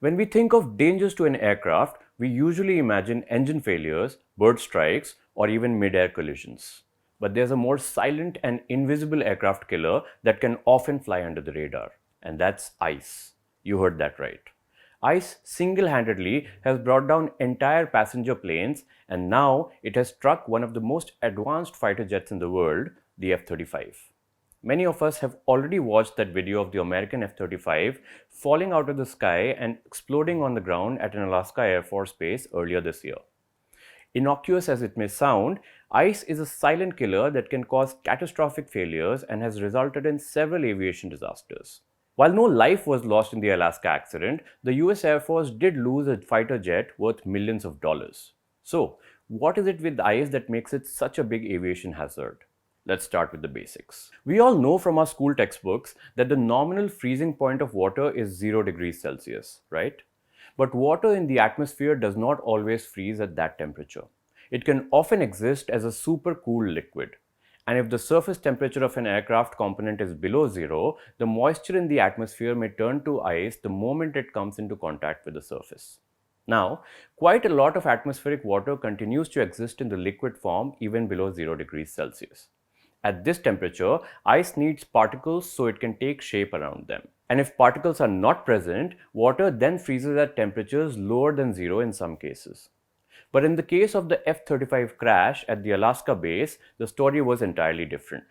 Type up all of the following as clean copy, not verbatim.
When we think of dangers to an aircraft, we usually imagine engine failures, bird strikes, or even mid-air collisions. But there's a more silent and invisible aircraft killer that can often fly under the radar, and that's ice. You heard that right. Ice single-handedly has brought down entire passenger planes, and now it has struck one of the most advanced fighter jets in the world, the F-35. Many of us have already watched that video of the American F-35 falling out of the sky and exploding on the ground at an Alaska Air Force base earlier this year. Innocuous as it may sound, ice is a silent killer that can cause catastrophic failures and has resulted in several aviation disasters. While no life was lost in the Alaska accident, the US Air Force did lose a fighter jet worth millions of dollars. So, what is it with ice that makes it such a big aviation hazard? Let's start with the basics. We all know from our school textbooks that the nominal freezing point of water is 0 degrees Celsius, right? But water in the atmosphere does not always freeze at that temperature. It can often exist as a supercooled liquid. And if the surface temperature of an aircraft component is below zero, the moisture in the atmosphere may turn to ice the moment it comes into contact with the surface. Now, quite a lot of atmospheric water continues to exist in the liquid form even below 0 degrees Celsius. At this temperature, ice needs particles so it can take shape around them. And if particles are not present, water then freezes at temperatures lower than zero in some cases. But in the case of the F-35 crash at the Alaska base, the story was entirely different.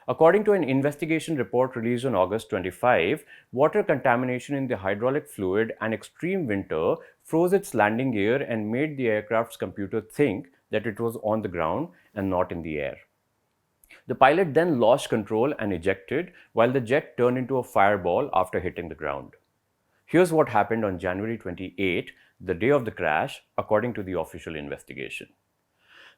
According to an investigation report released on August 25, water contamination in the hydraulic fluid and extreme winter froze its landing gear and made the aircraft's computer think that it was on the ground and not in the air. The pilot then lost control and ejected, while the jet turned into a fireball after hitting the ground. Here's what happened on January 28, the day of the crash, according to the official investigation.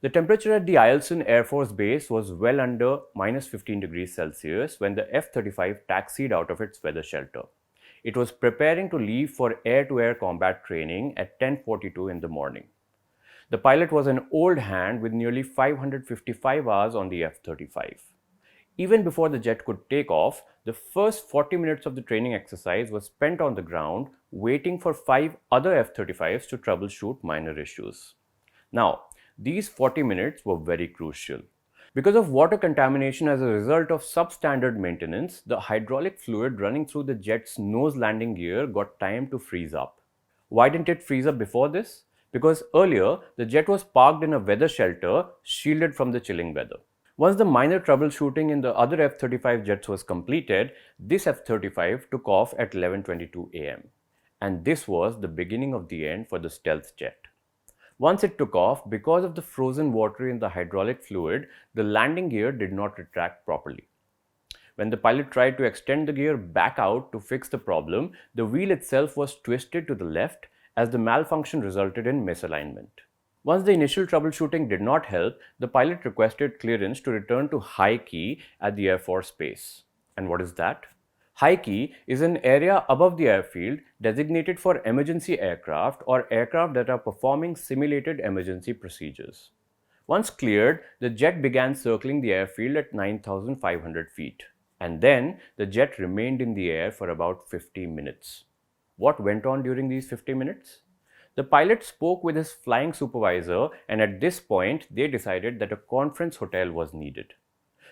The temperature at the Alaskan Air Force Base was well under minus 15 degrees Celsius when the F-35 taxied out of its weather shelter. It was preparing to leave for air-to-air combat training at 10:42 in the morning. The pilot was an old hand with nearly 555 hours on the F-35. Even before the jet could take off, the first 40 minutes of the training exercise was spent on the ground waiting for 5 other F-35s to troubleshoot minor issues. Now, these 40 minutes were very crucial. Because of water contamination as a result of substandard maintenance, the hydraulic fluid running through the jet's nose landing gear got time to freeze up. Why didn't it freeze up before this? Because earlier, the jet was parked in a weather shelter, shielded from the chilling weather. Once the minor troubleshooting in the other F-35 jets was completed, this F-35 took off at 11:22 am. And this was the beginning of the end for the stealth jet. Once it took off, because of the frozen water in the hydraulic fluid, the landing gear did not retract properly. When the pilot tried to extend the gear back out to fix the problem, the wheel itself was twisted to the left, as the malfunction resulted in misalignment. Once the initial troubleshooting did not help, the pilot requested clearance to return to High Key at the Air Force Base. And what is that? High Key is an area above the airfield designated for emergency aircraft or aircraft that are performing simulated emergency procedures. Once cleared, the jet began circling the airfield at 9,500 feet. And then the jet remained in the air for about 50 minutes. What went on during these 50 minutes? The pilot spoke with his flying supervisor, and at this point, they decided that a conference hotel was needed.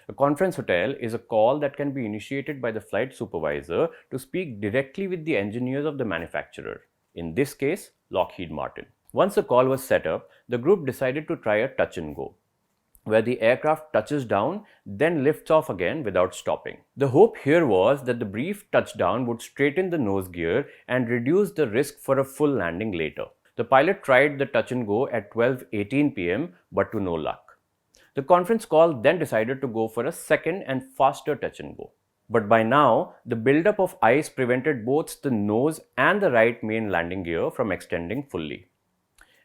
A conference hotel is a call that can be initiated by the flight supervisor to speak directly with the engineers of the manufacturer, in this case, Lockheed Martin. Once the call was set up, the group decided to try a touch and go, where the aircraft touches down, then lifts off again without stopping. The hope here was that the brief touchdown would straighten the nose gear and reduce the risk for a full landing later. The pilot tried the touch and go at 12:18 p.m. but to no luck. The conference call then decided to go for a second and faster touch and go. But by now, the buildup of ice prevented both the nose and the right main landing gear from extending fully.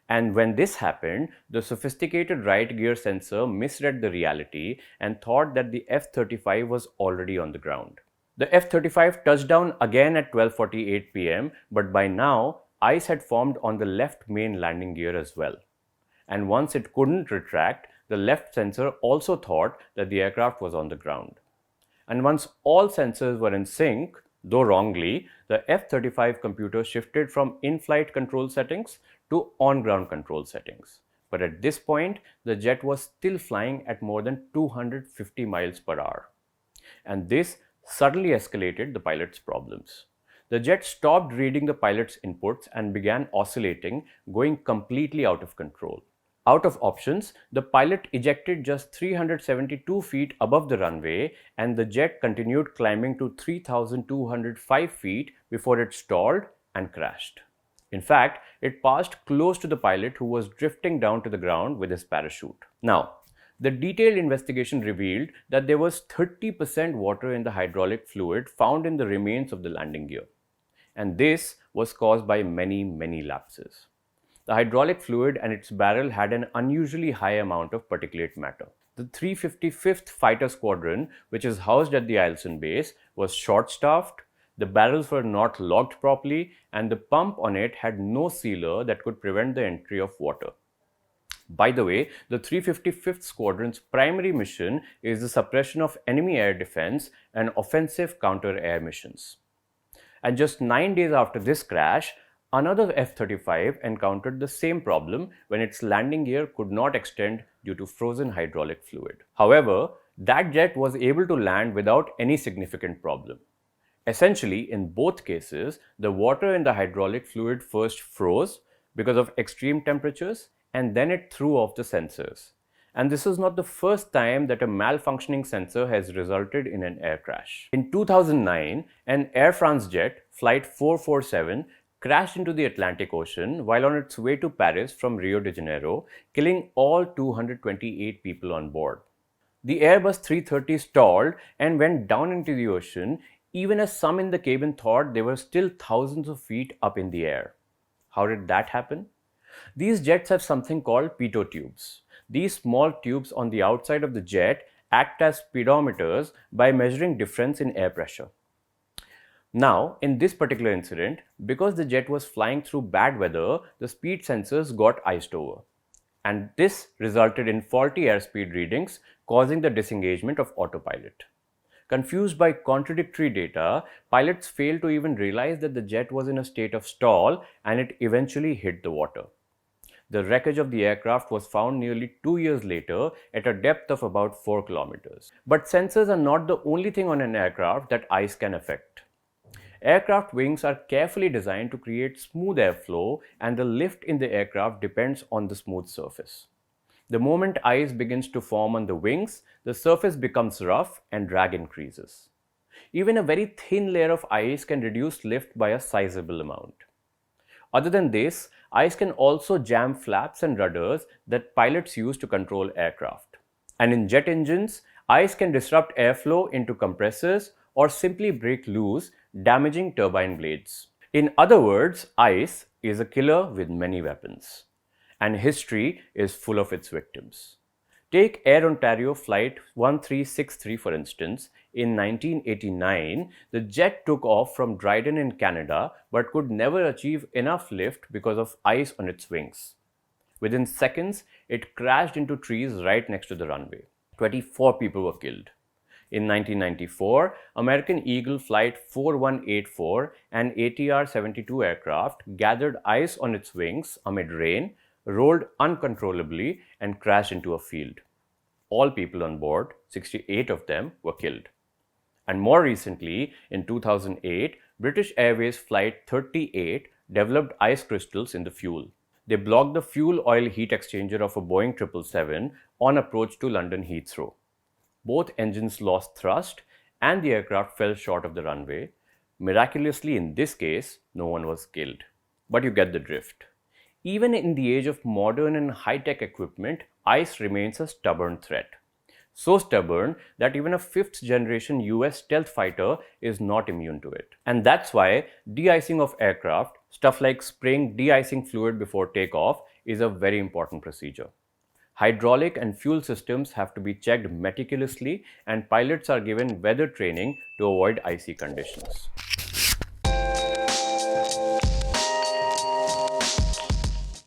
And when this happened, the sophisticated right gear sensor misread the reality and thought that the F-35 was already on the ground. The F-35 touched down again at 12:48 p.m., but by now, ice had formed on the left main landing gear as well. And once it couldn't retract, the left sensor also thought that the aircraft was on the ground. And once all sensors were in sync, Though wrongly, the F-35 computer shifted from in-flight control settings to on-ground control settings. But at this point, the jet was still flying at more than 250 miles per hour. And this suddenly escalated the pilot's problems. The jet stopped reading the pilot's inputs and began oscillating, going completely out of control. Out of options, the pilot ejected just 372 feet above the runway, and the jet continued climbing to 3,205 feet before it stalled and crashed. In fact, it passed close to the pilot, who was drifting down to the ground with his parachute. Now, the detailed investigation revealed that there was 30% water in the hydraulic fluid found in the remains of the landing gear. And this was caused by many lapses. The hydraulic fluid and its barrel had an unusually high amount of particulate matter. The 355th Fighter Squadron, which is housed at the Alaskan base, was short-staffed, the barrels were not locked properly, and the pump on it had no sealer that could prevent the entry of water. By the way, the 355th Squadron's primary mission is the suppression of enemy air defense and offensive counter-air missions. And just 9 days after this crash, another F-35 encountered the same problem when its landing gear could not extend due to frozen hydraulic fluid. However, that jet was able to land without any significant problem. Essentially, in both cases, the water in the hydraulic fluid first froze because of extreme temperatures, and then it threw off the sensors. And this is not the first time that a malfunctioning sensor has resulted in an air crash. In 2009, an Air France jet, Flight 447, crashed into the Atlantic Ocean while on its way to Paris from Rio de Janeiro, killing all 228 people on board. The Airbus 330 stalled and went down into the ocean, even as some in the cabin thought they were still thousands of feet up in the air. How did that happen? These jets have something called pitot tubes. These small tubes on the outside of the jet act as speedometers by measuring difference in air pressure. Now, in this particular incident, because the jet was flying through bad weather, the speed sensors got iced over. And this resulted in faulty airspeed readings, causing the disengagement of autopilot. Confused by contradictory data, pilots failed to even realize that the jet was in a state of stall, and it eventually hit the water. The wreckage of the aircraft was found nearly 2 years later at a depth of about 4 kilometers. But sensors are not the only thing on an aircraft that ice can affect. Aircraft wings are carefully designed to create smooth airflow, and the lift in the aircraft depends on the smooth surface. The moment ice begins to form on the wings, the surface becomes rough and drag increases. Even a very thin layer of ice can reduce lift by a sizable amount. Other than this, ice can also jam flaps and rudders that pilots use to control aircraft. And in jet engines, ice can disrupt airflow into compressors or simply break loose, damaging turbine blades. In other words, ice is a killer with many weapons. And history is full of its victims. Take Air Ontario Flight 1363 for instance. In 1989, the jet took off from Dryden in Canada but could never achieve enough lift because of ice on its wings. Within seconds, it crashed into trees right next to the runway. 24 people were killed. In 1994, American Eagle Flight 4184, an ATR-72 aircraft, gathered ice on its wings amid rain, rolled uncontrollably, and crashed into a field. All people on board, 68 of them, were killed. And more recently, in 2008, British Airways Flight 38 developed ice crystals in the fuel. They blocked the fuel oil heat exchanger of a Boeing 777 on approach to London Heathrow. Both engines lost thrust and the aircraft fell short of the runway. Miraculously, in this case, no one was killed. But you get the drift. Even in the age of modern and high-tech equipment, ice remains a stubborn threat. So stubborn that even a 5th-generation US stealth fighter is not immune to it. And that's why de-icing of aircraft, stuff like spraying de-icing fluid before takeoff, is a very important procedure. Hydraulic and fuel systems have to be checked meticulously, and pilots are given weather training to avoid icy conditions.